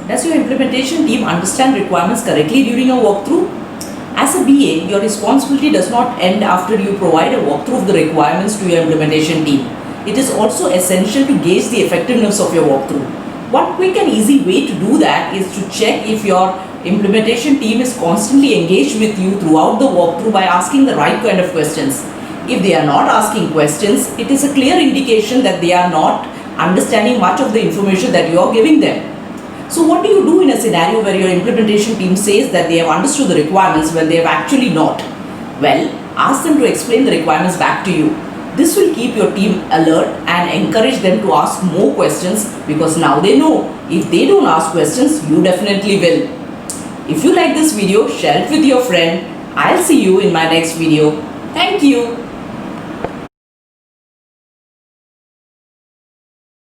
Does your implementation team understand requirements correctly during a walkthrough? As a BA, your responsibility does not end after you provide a walkthrough of the requirements to your implementation team. It is also essential to gauge the effectiveness of your walkthrough. One quick and easy way to do that is to check if your implementation team is constantly engaged with you throughout the walkthrough by asking the right kind of questions. If they are not asking questions, it is a clear indication that they are not understanding much of the information that you are giving them. So what do you do in a scenario where your implementation team says that they have understood the requirements when they have actually not? Well, ask them to explain the requirements back to you. This will keep your team alert and encourage them to ask more questions, because now they know if they don't ask questions, you definitely will. If you like this video, share it with your friend. I'll see you in my next video. Thank you.